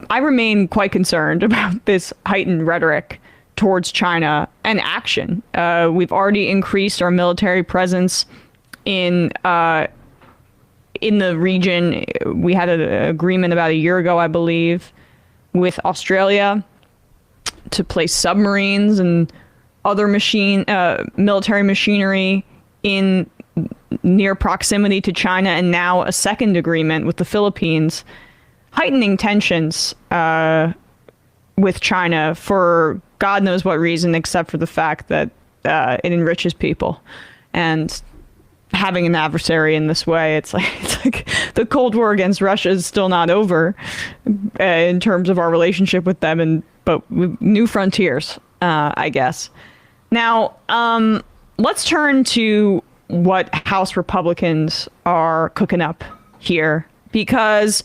I remain quite concerned about this heightened rhetoric towards China and action. We've already increased our military presence in the region. We had an agreement about a year ago, I believe, with Australia to place submarines and other military machinery in near proximity to China, and now a second agreement with the Philippines, heightening tensions with China for God knows what reason, except for the fact that it enriches people. And having an adversary in this way, it's like the Cold War against Russia is still not over in terms of our relationship with them, but with new frontiers, I guess. Now, let's turn to what House Republicans are cooking up here, because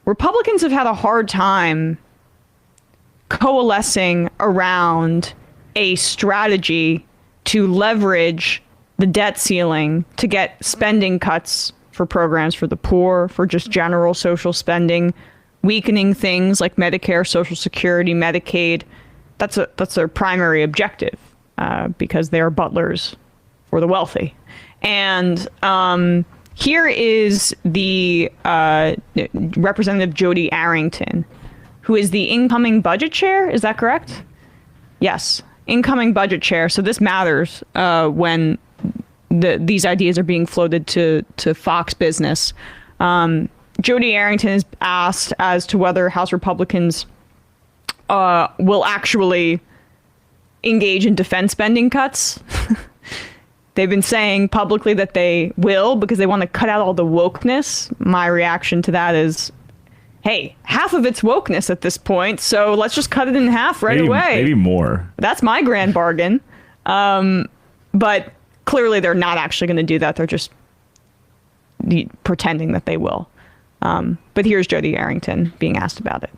Republicans have had a hard time coalescing around a strategy to leverage the debt ceiling to get spending cuts for programs for the poor, for just general social spending, weakening things like Medicare, Social Security, Medicaid. That's their primary objective, because they are butlers for the wealthy. And here is the Representative Jodey Arrington, who is the incoming budget chair. Is that correct? Yes, incoming budget chair. So this matters when these ideas are being floated to Fox Business. Jodey Arrington is asked as to whether House Republicans will actually engage in defense spending cuts. They've been saying publicly that they will because they want to cut out all the wokeness. My reaction to that is, hey, half of it's wokeness at this point, so let's just cut it in half right away. Maybe more. That's my grand bargain. But clearly they're not actually going to do that. They're just pretending that they will. But here's Jodey Arrington being asked about it.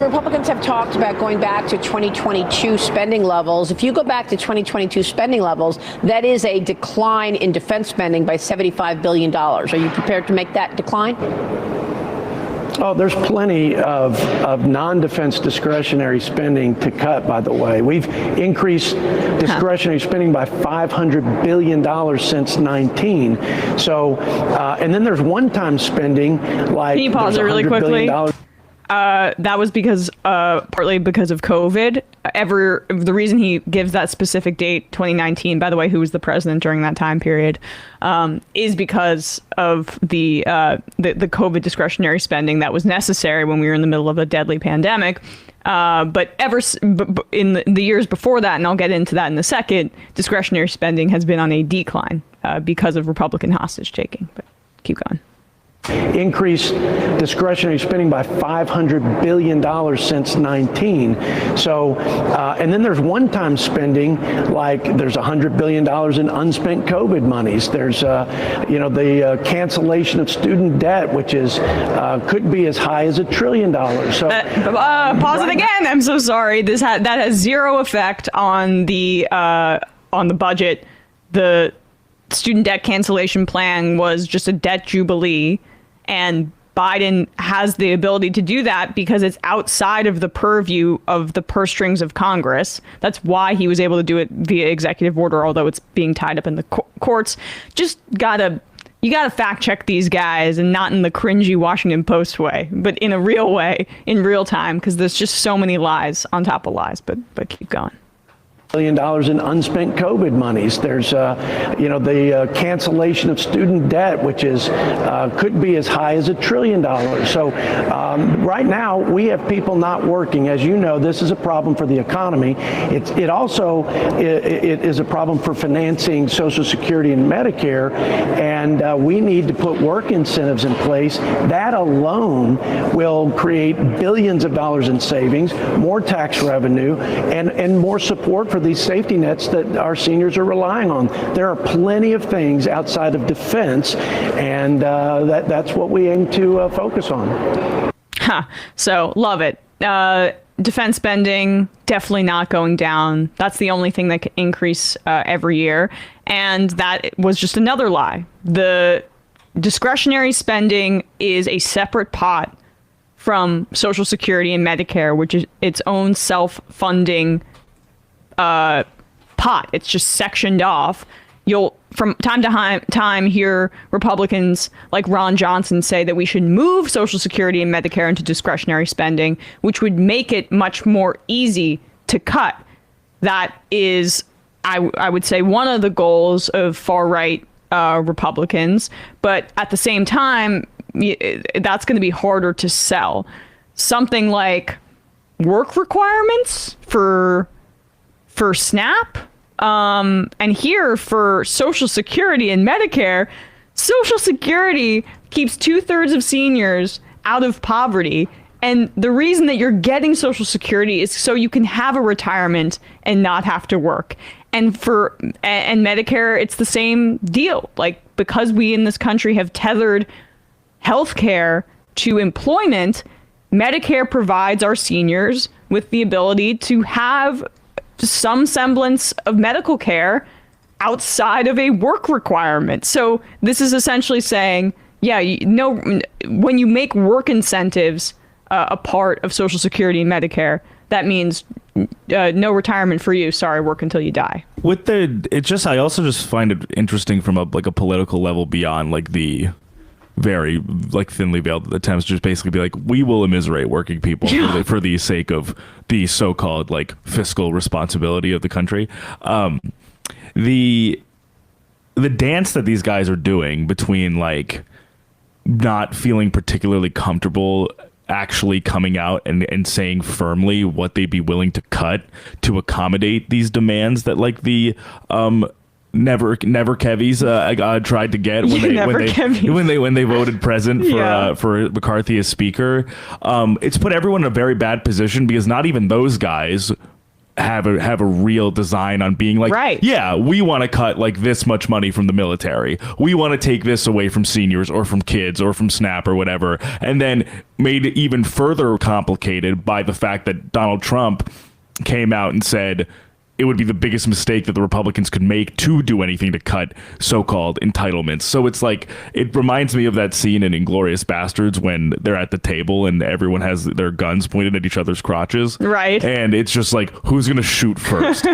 Republicans have talked about going back to 2022 spending levels. If you go back to 2022 spending levels, that is a decline in defense spending by $75 billion. Are you prepared to make that decline? Oh, there's plenty of non-defense discretionary spending to cut, by the way. We've increased discretionary spending by $500 billion since 19. So, and then there's one-time spending like. Can you pause it really quickly? That was because partly because of COVID. The reason he gives that specific date, 2019, by the way, who was the president during that time period, is because of the COVID discretionary spending that was necessary when we were in the middle of a deadly pandemic. But in the years before that, and I'll get into that in a second, discretionary spending has been on a decline because of Republican hostage taking. But keep going. Increased discretionary spending by $500 billion since 19. So, and then there's one-time spending, like there's $100 billion in unspent COVID monies. There's, the cancellation of student debt, which is could be as high as $1 trillion. So, pause it again. I'm so sorry. That has zero effect on the budget. The student debt cancellation plan was just a debt jubilee. And Biden has the ability to do that because it's outside of the purview of the purse strings of Congress. That's why he was able to do it via executive order, although it's being tied up in the courts. You gotta fact check these guys, and not in the cringy Washington Post way, but in a real way, in real time, because there's just so many lies on top of lies. But keep going. $1 billion in unspent COVID monies. There's, the cancellation of student debt, which is could be as high as $1 trillion. So right now we have people not working. As you know, this is a problem for the economy. It also is a problem for financing Social Security and Medicare, and we need to put work incentives in place. That alone will create billions of dollars in savings, more tax revenue, and more support for these safety nets that our seniors are relying on. There are plenty of things outside of defense, and that's what we aim to focus on. So love it. Defense spending definitely not going down. That's the only thing that can increase every year. And that was just another lie. The discretionary spending is a separate pot from Social Security and Medicare, which is its own self-funding pot. It's just sectioned off. You'll, from time to time, hear Republicans like Ron Johnson say that we should move Social Security and Medicare into discretionary spending, which would make it much more easy to cut. That is, I would say, one of the goals of far-right Republicans. But at the same time, that's going to be harder to sell. Something like work requirements for SNAP. And here for Social Security and Medicare, Social Security keeps 2/3 of seniors out of poverty. And the reason that you're getting Social Security is so you can have a retirement and not have to work. And Medicare, it's the same deal. Like, because we in this country have tethered healthcare to employment, Medicare provides our seniors with the ability to have some semblance of medical care outside of a work requirement. So this is essentially saying, yeah, when you make work incentives a part of Social Security and Medicare, that means no retirement for you. Sorry, work until you die. I also just find it interesting from a political level beyond like the very like thinly veiled attempts to just basically be like, we will immiserate working people for the sake of the so-called like fiscal responsibility of the country. The dance that these guys are doing between like not feeling particularly comfortable actually coming out and saying firmly what they'd be willing to cut to accommodate these demands that like the Never Kevies tried to get when they voted present for McCarthy as speaker. It's put everyone in a very bad position because not even those guys have a real design on being like, right, yeah, we want to cut like this much money from the military. We want to take this away from seniors or from kids or from SNAP or whatever. And then made it even further complicated by the fact that Donald Trump came out and said it would be the biggest mistake that the Republicans could make to do anything to cut so-called entitlements. So it's like, it reminds me of that scene in Inglourious Bastards when they're at the table and everyone has their guns pointed at each other's crotches. Right. And it's just like, who's going to shoot first?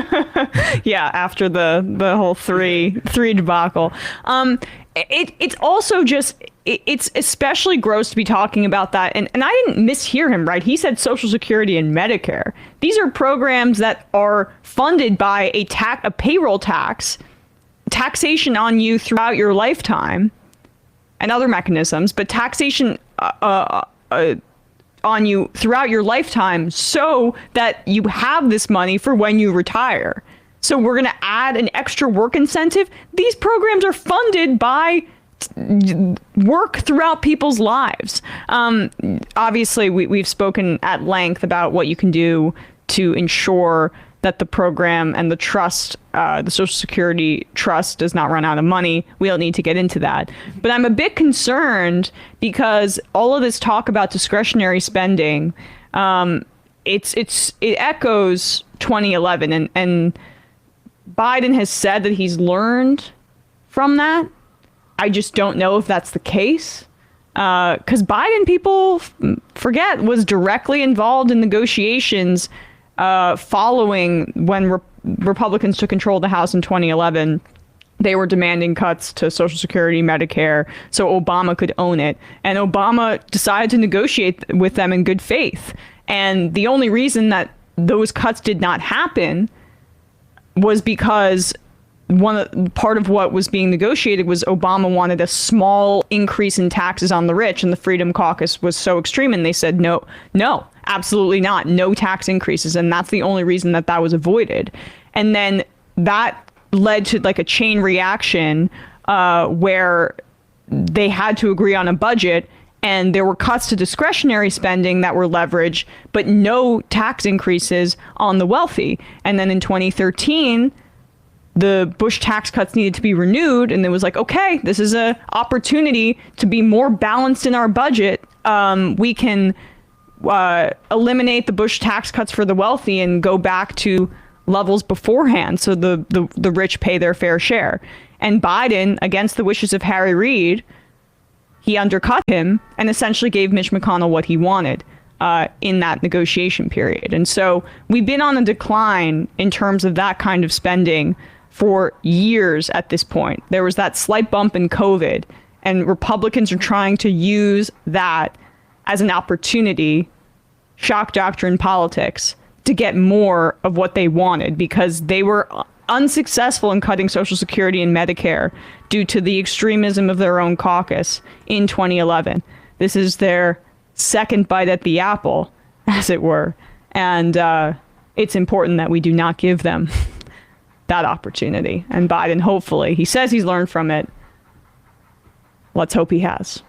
Yeah, after the whole three debacle. It's also just, it's especially gross to be talking about that. And I didn't mishear him, right? He said Social Security and Medicare. These are programs that are funded by a payroll taxation on you throughout your lifetime, and other mechanisms, but taxation on you throughout your lifetime so that you have this money for when you retire. So we're going to add an extra work incentive. These programs are funded by work throughout people's lives. Obviously, we've spoken at length about what you can do to ensure that the program and the trust, the Social Security trust, does not run out of money. We don't need to get into that. But I'm a bit concerned because all of this talk about discretionary spending, it echoes 2011, and Biden has said that he's learned from that. I just don't know if that's the case. Because Biden, people forget, was directly involved in negotiations following when Republicans took control of the House in 2011. They were demanding cuts to Social Security, Medicare, so Obama could own it. And Obama decided to negotiate with them in good faith. And the only reason that those cuts did not happen was because part of what was being negotiated was Obama wanted a small increase in taxes on the rich, and the Freedom Caucus was so extreme, and they said no, absolutely not, no tax increases, and that's the only reason that was avoided. And then that led to like a chain reaction where they had to agree on a budget, and there were cuts to discretionary spending that were leveraged, but no tax increases on the wealthy. And then in 2013, the Bush tax cuts needed to be renewed, and it was like, okay, this is an opportunity to be more balanced in our budget. We can eliminate the Bush tax cuts for the wealthy and go back to levels beforehand, so the rich pay their fair share. And Biden, against the wishes of Harry Reid, he undercut him and essentially gave Mitch McConnell what he wanted. in that negotiation period. And so we've been on a decline in terms of that kind of spending for years at this point. There was that slight bump in COVID, and Republicans are trying to use that as an opportunity, shock doctrine politics, to get more of what they wanted, because they were unsuccessful in cutting Social Security and Medicare due to the extremism of their own caucus in 2011. This is their second bite at the apple, as it were. And it's important that we do not give them that opportunity. And Biden, hopefully, he says he's learned from it. Let's hope he has.